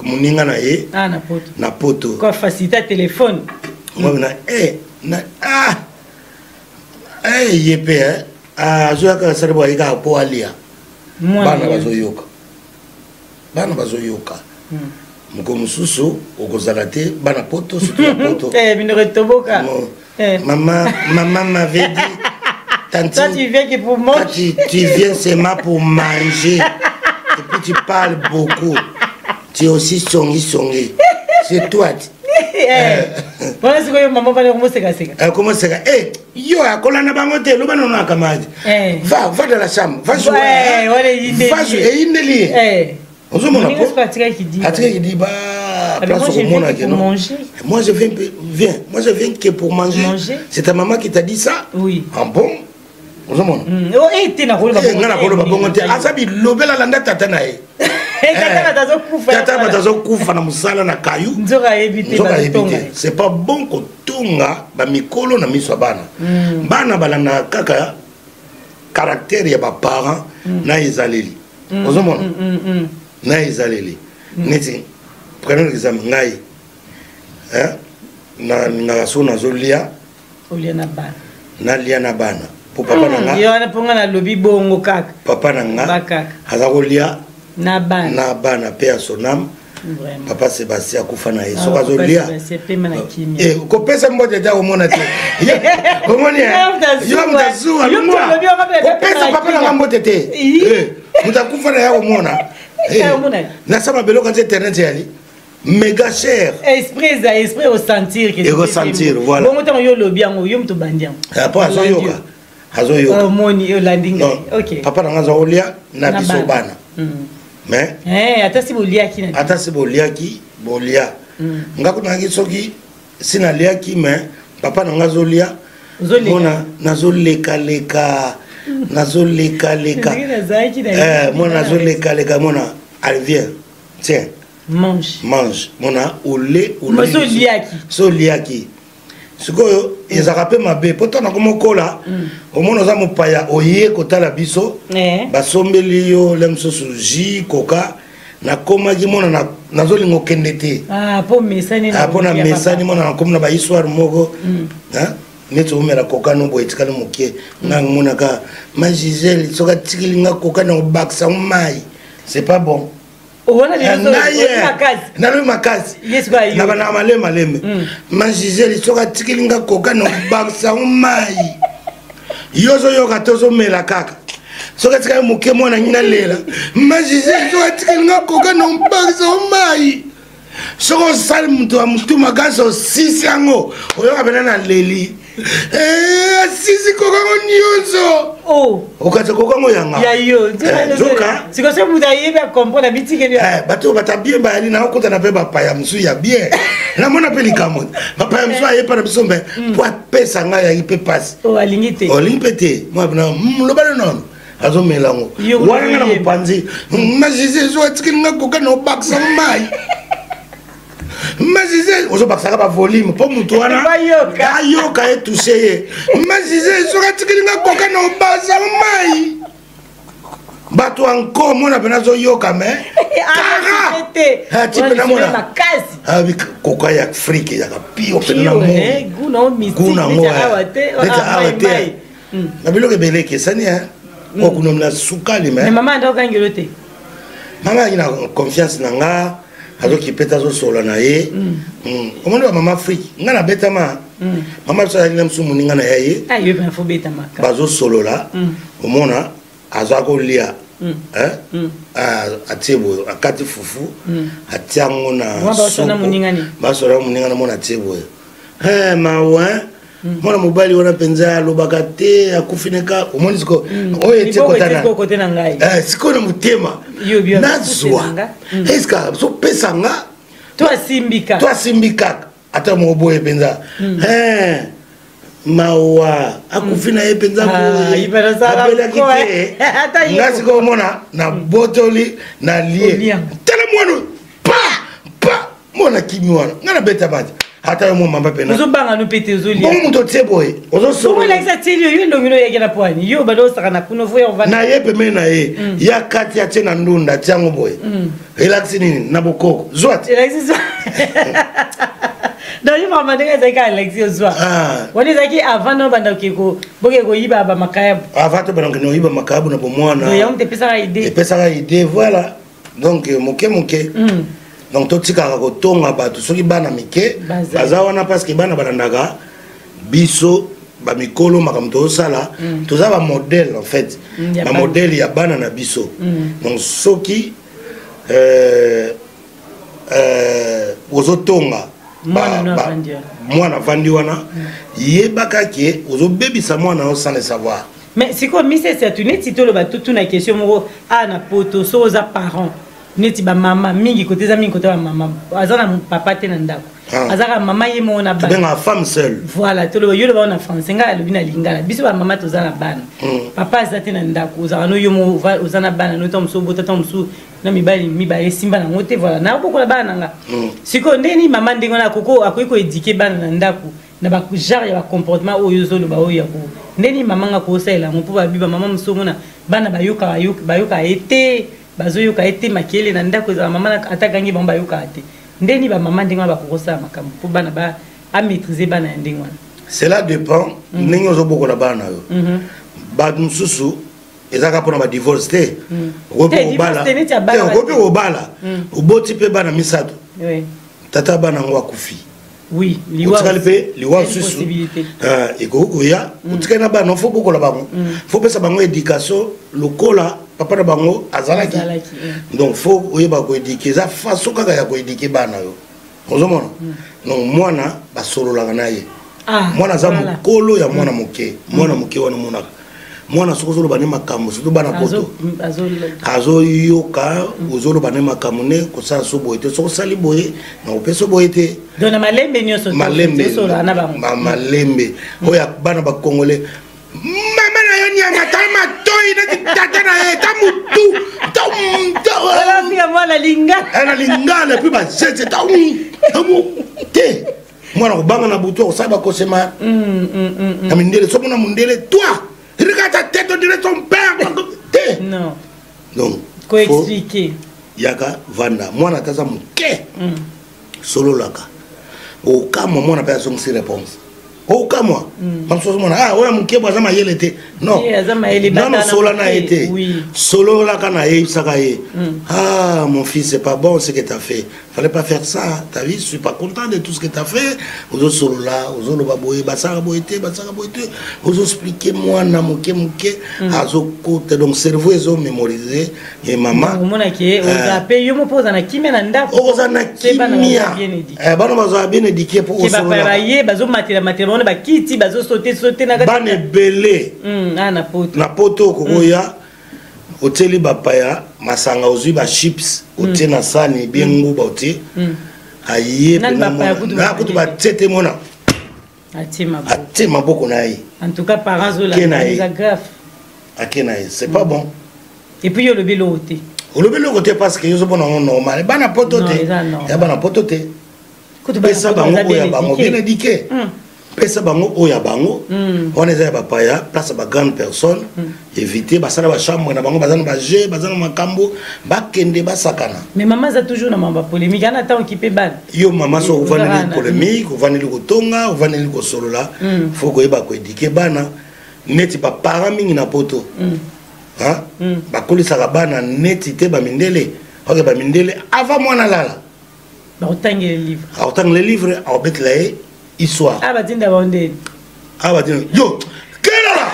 moninga na ye na poto ye mpe azoyaka sali bo ayika po alia bana bazoyoka moko mosusu okozala te bana poto surtout ya poto maman m'avait dit toi tu viens que pour manger tu viens seulement pour manger et puis tu parles beaucoup tu es aussi songi c'est toi Voilà ce que maman va comment c'est cassé. Comment c'est yo akolana bango te lo bana na kamadi. Va dans la chambre, va jouer. Va jouer indeli. On se mona po. Atika qui dit bah place au monde que non. Moi je viens que pour manger. C'est ta maman qui t'a dit ça? Oui. Ah bon? On se mona. Oh tu na kolo ba bongo te. Asabi lobela landa tata na ye. Tata batazokufa na musala na kayu. C'est pas bon ko tunga ba mikolo na miso bana. Bana balana kaka caractère ya ba parents na ezaleli. Ozomona. Na ezaleli. Neti prenons l'exemple ngai. Hein? Na so na zolia. Olia na bana. Na lia na bana. Po papa na nga. Yo na ponga na lobi bongo kaka. Papa na nga. Bakaka. Azakolia na bana pe sonam papa Sébastien akufa na yeso kazolia ko pesa mbote ta omona te omoni yo mtazuwa ko pesa papa na mbote te mutakufa na ya omona na sama belo quand internet yali méga cher esprit au sentir que voilà bon temps yo lobi yango yo mto bandiam après azoyoka moni yo landing OK papa na ngaza olia na biso bana mais atasi boliaki bolia ngako nangi soki sina liaki mais papa nanga zolia mona nazoleka mona nazoleka mona allez viens tiens mange mona ole liaki sikoyo ezaka pe mabe poto na komokola omona za mopaya oye kotala biso basombeli yo lemsosu ji koka nakomaki mona nazolinga okende te po mesani mpona mesani mona nakomi na bahistoire moko neti omela koka no boye etikali moke nga monaka ma Gisèle soki atikili nga koka na obakisa mai c'est pas bon nalobi makasi na bana malembe ma Gisèle soki atikili nga koka na obakisa mai yo ozoyoka te ozomela kaka soki atikali moke mwana ngina lela ma Gisèle soki atikili nga koka na obakisa mai soki osali moto wa motu makasi osisi yango oyoka pena na leli asisi kokango nyonso okati kokango yanga bato bata bien bayali na okota na mpe bapaya mosu ya bien namona mpe likambo bapaya mosu ayepa na biso mpe po apesa ngai yaki mpe pasi olingi mpe te mwabina lobale nono azomelango wana nga na mopanzi magise so atikili nga koka na obakisa mai Mazizé, on se passe à volume, pas mon toit là. Ayoka est touché. Mazizé, sera tiré na coca no basa mai. Bato encore mon abenazo yoka mais. Ah, tu peux na mona. Ah oui, coca ya Afrique ya pio pena mo. Guna mi. Guna mo. Awate. Na bilo ke bele ke sani hein. Ko kuno na sukali mais. Maman ndoka ngelote. Maman ina confiance na nga. Alors qui pète à son sol en aïe. Comment on va maman Afrique? On a bête à ma. Maman ça il aime son moninga na aïe. Ah il faut bête à ma. Bazo solo là. Au mona azako lia. A tebo a kati fufu. A tiango na. Basona moninga ni. Basona moninga na mona tebo. Mawa. Mwana mobali wana penza lobaka te akufineka omoni siko oye te kote na ngai siko na mutema nazwa eska so pesanga to asimbika ata moboye penza mawa akufina ye penza abela kite ngasi ko mona na botoli na lie tala mwana pa mona kimwana ngana beta baje hata yo mama pena uzobanga no pete uzolia bon muto tseboye ozoso so like that tell you ndongino yake na pwani yo bado saka na kuno voya ovana na ye peme na ye ya kati ya tena ndunda tyango boye relax nini na bokoko zwat relax donc mama ndenge zaka relax zwa wani zaki avant no banda kiko boke ko yiba ba makayabu avant to banda no yiba makayabu na bomwana do yam te pesa idée voilà donc moke donc tout ce qui a kotonga bato soki bana mike baza wana parce que bana balandaka biso ba mikolo makamto sala toza ba modèle en fait ba modèle ya bana na biso donc soki ozotonga mwana vandi wana yebaka ke ozobebisa mwana o sans le savoir. Mais c'est comme Miss Saturne si tolo ba toute na question moko na poto so za parents neti ba mama mingi côté za mingi côté ba mama azana papa te na ndako azaka mama ye mo na bana ben femme seule voilà tolo yo le ba na français nga le bina lingala biso ba mama to za na bana papa azate na ndako za no yo mo uzana bana no tom so bota tom so na mibali simba na ngote voilà na boko la bana nga siko ndeni mama ndingo na koko akoiko éduquer bana na ndako na ba genre ya comportement oyo zo lo ba oyo ko ndeni mama nga ko sala mo po ba biba mama msomo na bana bayoka ete bazoyoka ete makele na ndako za mama atakangi bamba yoka ate ndeni ba mama ndingo ba kokosa makambo po bana ba a maîtriser bana ndingo. Cela dépend ningo zo boko la bana yo ba mususu ezaka pona ba divorce te wopo bala wopo bala uboti pe bana misato tata bana ngwa kufi oui liwa susu eko ya utikana bana fo boko la bango fo pesa bango éducation lokola papa na bango azalaki donc faut oyeba ko éduquer za façon kaka ya ko éduquer bana yo ozomona donc mwana basololanga naye mwana za mukolo ya mwana muke wana mona mwana soko bane makambo surtout bana poto azo yoka ozolo bane makambo ne ko sa so boyete so sali boye na opeso boyete dona malembe nyoso so na bango malembe oya bana ba congolais mama na yo nyanga tama toyi na tata na ye tamutu ala fika mwana linga ana lingana puis ba sese tamu te mwana obanga na butu ko saba ko sema na mindele so mona mundele toi regarde ta tête, on dirait ton père. Non. Donc, faut expliquer. yaka vanda mwana taza moke sololaka okamwa mwana mpe azongisi réponse okamwa mamsozomona ah oya moke bo aza mayele te non nano sola na ye te sololaka na yebisaka ye ah mon fils c'est pas bon ce que t'as fait fallait pas faire ça t'as vu je suis pas content de tout ce que t'as fait ozosolola ozoloba boye basaka boye te ozoexpliquer mwana moke azokota donc cerveau ezomémoriser ye mama omonaki ozape yo mopoza na kimia na ndako oza na kimia bana bazala bien édiqué pour osolola bazomatela matela bakiti bazosote na bana ebele na poto okokoya oteli bapaya masanga ozwi bachips otie na sani bien nguba otie ayepenakutu batie te mona atie maboko na ye ake na ye c'est pas bon et puis olobi loko te olobi loko te parce que yozomona ngo normal bana poto te ya bana poto te pesa bango oya bango bien édiqué pesa bango oya bango wana eza ya bapaya place ba grande personne éviter basala ba chambre na bango bazana ba jeu bazana makambo bakende basakana mais maman za toujours na mamba polémique ana tant occupé ban yo maman so ovaneli polémique ovaneli kotonga ovaneli kosolola faut ko yeba ko éduquer bana neti ba parents mingi na poto bakolisaka bana neti te bamindele oke bamindele avant mwana lala baotangele livre aotangele livre aobetela ye histoire batinda baondeni batinda yo kelala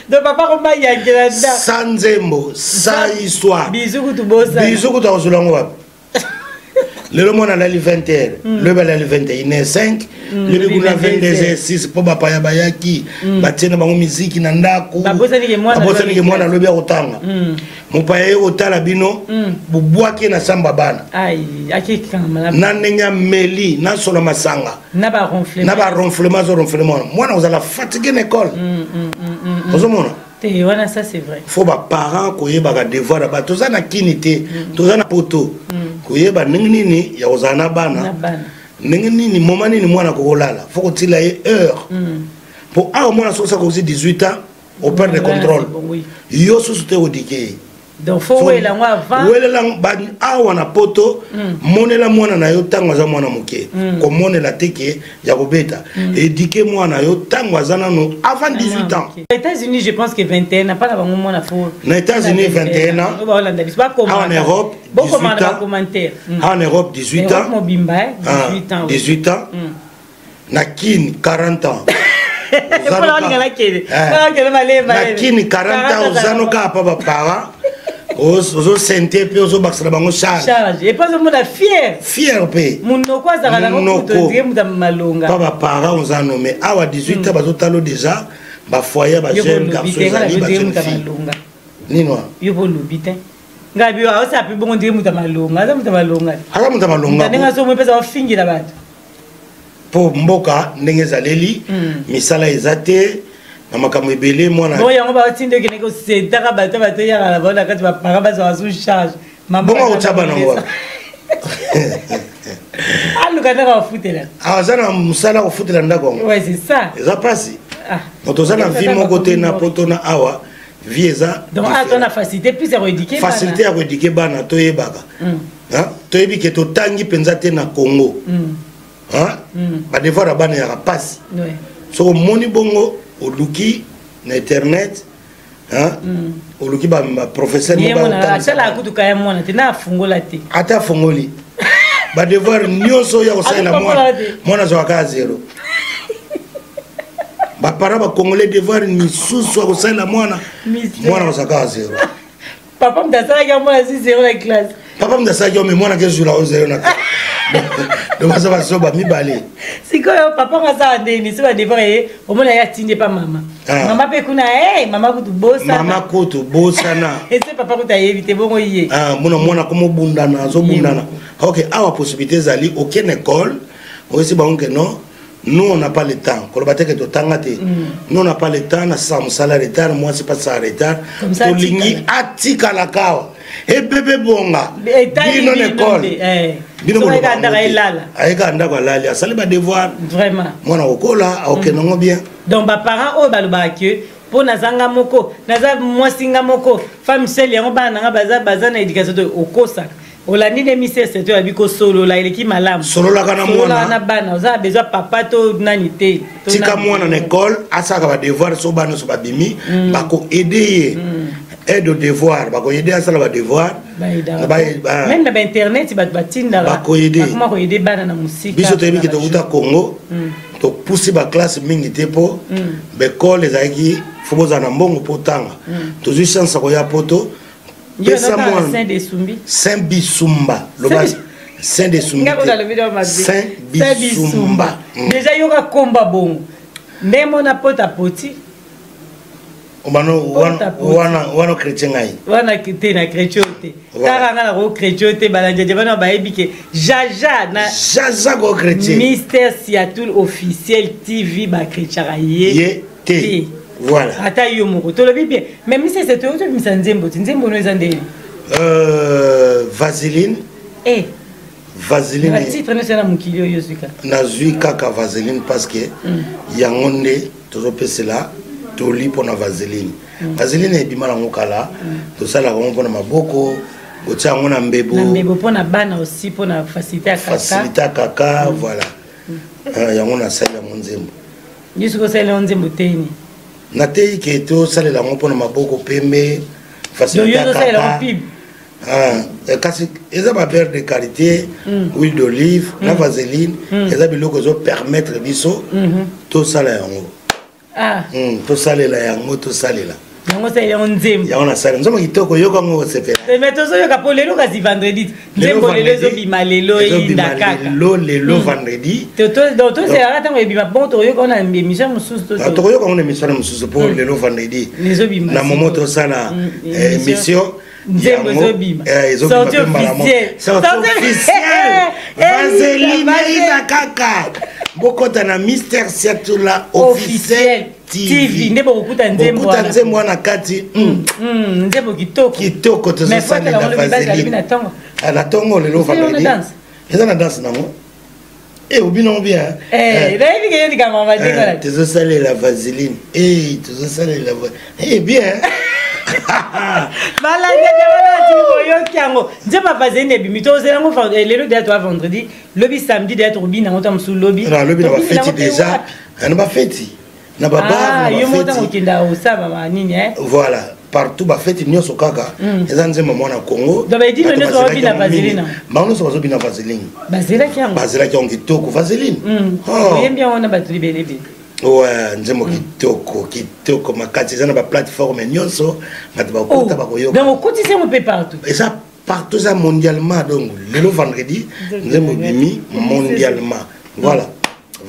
donc papa komba yangela nda sa nzembo sa histoire bisu kutu akozula ngo wapi lelo mwana alali 20h lobi alali 21h05 lobi kuna 22h06 mpo bapaya bayaki batie na bango miziki na ndako babosanike mwana alobi akotanga mopaya ye kotala bino bobwaki na samba bana na ndenge ya meli nasola masanga na baronflement azoronfle mwana ozala fatigue na école ozomona wana ça c'est vrai faut baparent koyebaka devoir na bato toza na kini te toza na poto koyeba ndenge nini ya kozala na bana ndenge nini moma nini mwana kokolala faut kotila ye heure mpo awa mwana soki osaka kozi 18 ans au père de contrôle yo susu te kodike ye donc faut welela ngo avant welela awa na poto monela mwana na yo ntango aza mwana moke komonela te ke ya kobeta éduquer mwana yo ntango aza nano avant 18 ans. États-Unis je pense que 21 n'a pas la bango mwana fo na États-Unis 21 ans en Europe 18 ans en Europe 18 ans mobimba 18 ans 18 ans na Kine 40 ans na Kine 40 ans ozanoka pa bapara ozo sente pe ozo bakisala bango charge et pas le monde fier pe munoko azaka na kutondire mudamalonga pa bapara oza nommé awa 18 ans bazotalo déjà ba foyer ba jeune garçon ezali ba jeune fille nino yo bolobi te ngabi wa osapi bongo ndire mudamalonga aza mudamalonga ndenge so mwe pesa ofingila bato po mboka ndenge ezaleli misala eza te na makambo ebele mwana bo yango baotinde okende kosetaka bato yaka na bona kati bapara bazwaka sous charge bongo kotaba nango aluka ndako afutela aza na mosala kofutela ndako yango ouais c'est ça eza mpasi moto oza na vie moko te na poto na awa vie eza donc atona facilité plus ya koéduke facilité ya koéduke bana toyebaka toyebi ke totangi mpenza te na Congo badevoir ya bana yaka mpasi soko omoni bongo oluki na internet oluki baprofesseur ata afongoli badevoir nyonso ya kosalela mwana azwaka 0 bapara bakongole devoir misusu ya kosalela mwana azwaka 0 papa mdasalaki mwana 0 na classe papa mdasalaki me mwana kezwila 0 na classe donc ça va soba mibale sikoyo papa ngasa ndeni so ba devoir omona ya tinde pa mama pe kuna mama kutu bosa na ese papa kuta éviter bongo yé mona komo bundana zo bundana OK awa possibilité zali aucune école aussi bon que non nous on n'a pas le temps ko bateke to tangate nous on n'a pas le temps na sa musala retard moi c'est pas ça retard to lingi atika la kawa et bébé bonga bino l'école bino aika ndako alali asali ba devoir vraiment mwana okola okeno bien donc ba parents o ba lobaka que po nazanga moko naza mwasinga moko femme seule yango bana nga baza na éducation to okosaka olandi ne misese to abiko solo la eleki malamu solo la kana mwana na bana oza besoin papa to nani te tika mwana na école asaka ba devoir so bana so babimi bako aider aide au devoir bako aider asala ba devoir même na internet batinda bako aider comment ko aider bana na musika biso tebi ki to uta Congo to pousser ba classe mingi te po be école ezaki foboza na mbongo potanga to ju chance ko ya poto Saint-Bissoumba. Saint-Bissoumba. Déjà, il y aura combat bon. Même on a pote à poti. Wana chrétien aïe. Wana chrétien. Taranga ro chrétien balanje bana baebike. Jaja na Jaja go chrétien. Mystère Seattle officiel TV ba chrétien aïe. Voilà. Ata yo moko to lobi bien. Même si c'est toi tu me nzembo no ezande. Vaseline. Vaseline. Na titre ne sera mukilio yo suka. Na zui kaka Vaseline parce que yangonde to pese là to li pona Vaseline. Vaseline e bimala ngokala to sala ko pona maboko gotia ngona mbebo. Na mbebo pona bana aussi pona faciliter kaka. Faciliter kaka voilà. Yangona sala monzembo. Yusuko sala monzembo teni. Na tei ke to sala la ngopona maboko pembe faciliter kaka. Kasi eza ba beurre de qualité, huile d'olive, la vaseline, eza biloko zo permettre biso to sala yango. To salela yango to salela. Yango sa yango nzembo. Yango na sala nzoma kitoko yoko ngo sepela. Mais to so yoka po lelo kasi vendredi. Nzembo lelo zo bima lelo inda kaka. Lelo vendredi. To se ara tango bima bon to yoka na émission mususu to. To yoka na émission mususu pour lelo vendredi. Na momo to sala émission. Nzembo zobima. Sortie officielle. Vaseline ina kaka. Bokota na Mystère Seattle officiel TV. Ndebo kukuta nzembo. Kukuta nzembo na kati. Nzembo kitoko. Kitoko to sala na Vaseline. Na tongo lelo vendredi. Eza na danse nango. Obino bien. David que yandi kama madinga. Tezo sala la Vaseline. Tezo sala la Vaseline. Bien. Malade de Kiango. Je pas passer ne bimito zelango lelo de toi vendredi, lobby samedi de trop bien en sous lobby. Non, lobby na fête déjà. On va fête. Na baba. Yo monta okinda osaba ba nini Voilà, partout ba fête nyoso kaka. Ezanze maman na Congo. Donc dit le so bi na vaseline. Ba no so bi na vaseline. Bazela Kiango. Bazela Kiango kitoko vaseline. Oh, bien on a battu belebe. Ouais, nzembo kitoko makati zana ba plateforme nyonso ngati ba kota ba koyoka. Donc on c'est un peu partout. Et ça partout ça mondialement donc le vendredi nzembo bimi mondialement. Voilà.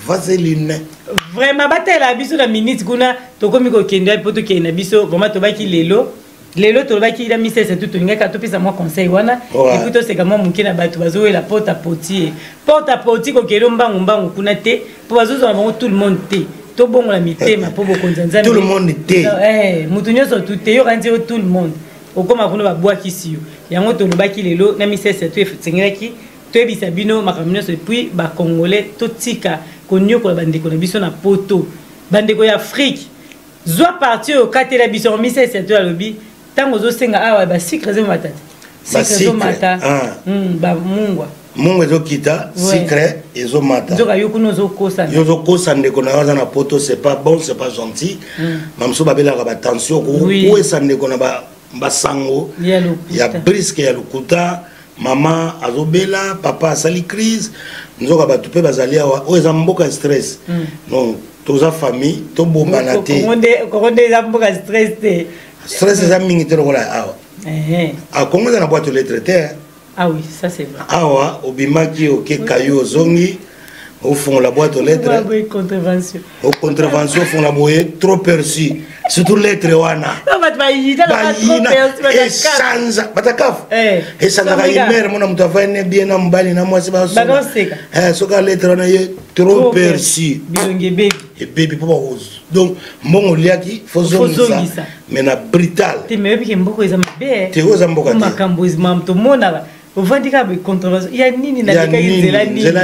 Vaseline. Vraiment batela biso la minute kuna to komi ko kenda poto kenda biso vraiment to baki lelo to baki la mise c'est tout ngaka to pesa moi conseil wana et plutôt c'est comment mukina batu bazo la porte à poti ko kelo mbangu kuna te po bazo zo bango tout le monde te to bongo la mitema po bokonzanza tout le monde te mutu nyoso tout te yo kanzi tout le monde okoma kuna ba boaki siyo yango to lobaki lelo na mise c'est tout tsengaki to ebisa bino makamino so puis ba congolais to tika konyoko bandeko na biso na poto bandeko ya Afrique zwa parti au katela biso mise c'est tout alobi tango zo senga awa ba sikre zo matata sikre zo mata ba mungwa mungu ezo kita sikre ezo mata zo kayoku no zo kosa ndeko na waza na poto c'est pas bon c'est pas gentil mamso babela ka ba tension ko esa ndeko na ba sango ya brisque ya lukuta mama azobela papa asali crise nzoka batu pe bazali awa o eza mboka stress non toza famille to bombana te konde za mboka stress te stress eza mingi te lokola awa Congo eza na boîte aux lettres te ah oui ça c'est vrai awa obimaki oke kayo ozongi au fond la boîte aux lettres contravention au contravention fond la boye trop perçu surtout lettre wana change batakaf et ça n'a rien mon amour va ne bien na mbali na moi c'est pas ça soka lettre wana ye trop perçu et baby papa rose donc mon liaki faut ça mais na brutal te me bi mboko eza mabe te oza mboka te makambo is mam to mona ovandika be contrefaçon ya nini na ya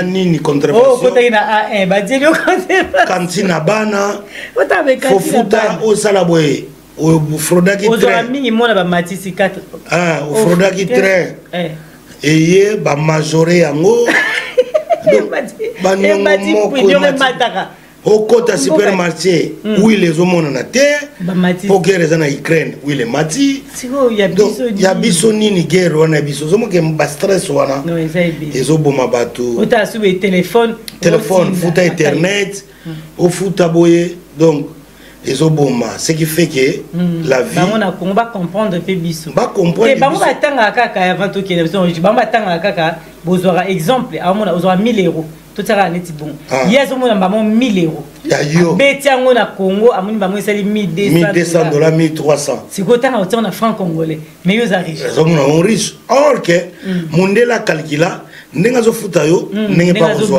nini contrefaçon oh kota ina A1 ba djeli contrefaçon kantina bana otabe kantina fofuta osala boye o frodaki train mingi mona ba matisi 4 o frodaki train eye ba majoré yango ba nyongo au kota supermarché où ils les ont monté pour guerre les en Ukraine où les mati ya biso nini guerre wana biso zomo ke ba stress wana ezo boma bato ota sube téléphone futa internet au futa boye donc ezo boma ce qui fait que la vie ba mona ko ba comprendre pe biso ba comprendre ba mo batanga kaka avant to ke ba mo batanga kaka bozora exemple a mona ozora 1000 euros tout ça net bon hier au monde bamon 1000 euros ya yo betiango na Congo amoni bamon sali 1200 dollars 1300 c'est quoi tant on a franc congolais mais yo za riche on riche or que mondela calcula ndenga zo futa yo ndenge pas zo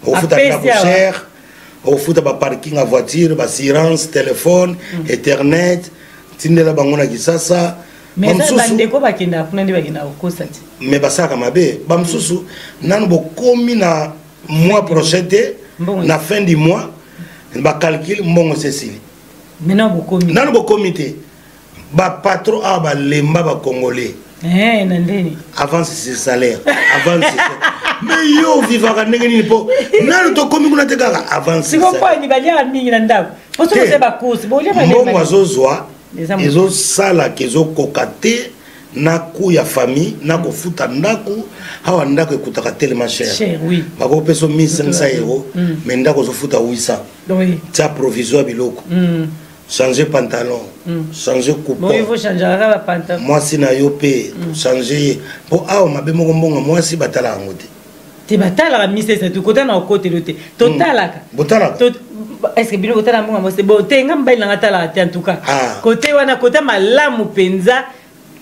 o futa ba cher o futa ba parking à voiture ba assurance téléphone internet tindela bangona kisasa mais ça bandeko bakenda kuna ndi bakenda kokosa ti mais basaka mabe bamsusu nanu bokomi na mois prochain na fin du mois ba calcul mbongo Cécile maintenant bokomi nanu bokomi te ba patron a ba lemba ba congolais nandeni avance ses salaires avance mais yo vivaka ndenge nini po nanu to komi kuna te kaka avance siko pa ni balia mingi na ndako poso se ba course bolia ba mbongo azozwa ezo sala kezo kokate na ku ya famille na ko futa ndako hawa ndako ekutaka tellement cher oui bako peso 1500 euros mais ndako zo futa 800 oui ça provisoire biloko changer pantalon changer coupon bon il faut changer la pantalon moi si na yo pe changer po awa mabe moko mbongo moi si batala ngote te batala mise c'est tout côté na côté loté totalaka botalaka est-ce que bino otala mbongo mo c'est bon te ngamba ina ngatala te en tout cas côté wana côté malamu penza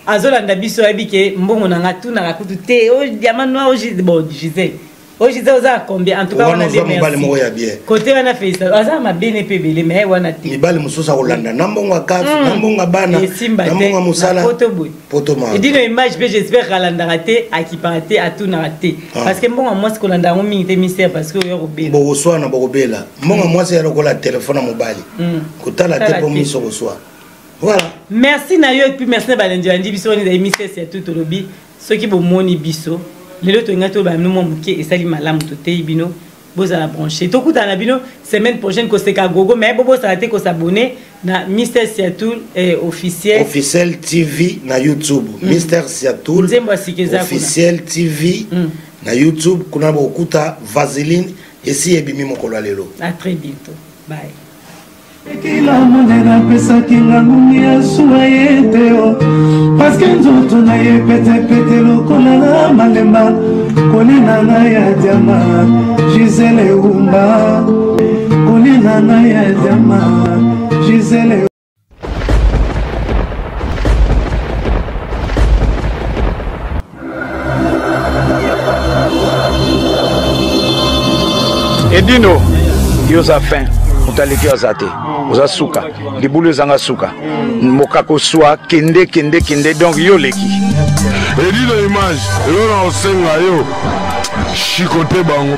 azolanda biso yabike mbongo na ngatu na kutu te o diamant noir o bon Gisèle o Gisèle oza combien en tout cas wana merci côté wana fait ça aza ma BNP belé mais wana te mibali mususa kolanda na mbongo akafu na mbongo bana na mbongo musala poto ma et dino image pe j'espère kalanda raté akiparaté à tout na raté parce que mbongo moi ce kolanda ngo mingi te mystère parce que yo robela bo swa na bo bela mbongo moi c'est lokola téléphone mobile kotala te po miso bo swa. Voilà. Merci Nayo et puis merci Balendio Andi biso ni da mystère c'est tout lobby ceux qui bo moni biso lelo to ngato ba no momuke et sali malamu to te bino boza la brancher to kuta na bino semaine prochaine ko seka gogo mais bobo ça te ko s'abonner na Mister Seattle officiel TV na YouTube Mister Seattle officiel TV na YouTube kuna bokuta Vaseline esi ebimi mokolo lelo. À très bientôt. Bye. Kila monena pesa kinga ngumi ya suwa yeteo Paske nzoto na ye pete pete lokola na malemba Kolina na ya diama Gisèle Umba Kolina na ya diama Gisèle Edino yoza fin utaliki azate oza suka libulu ezanga suka mokako swa kende donc yo leki Edino image elona osenga yo chikote bango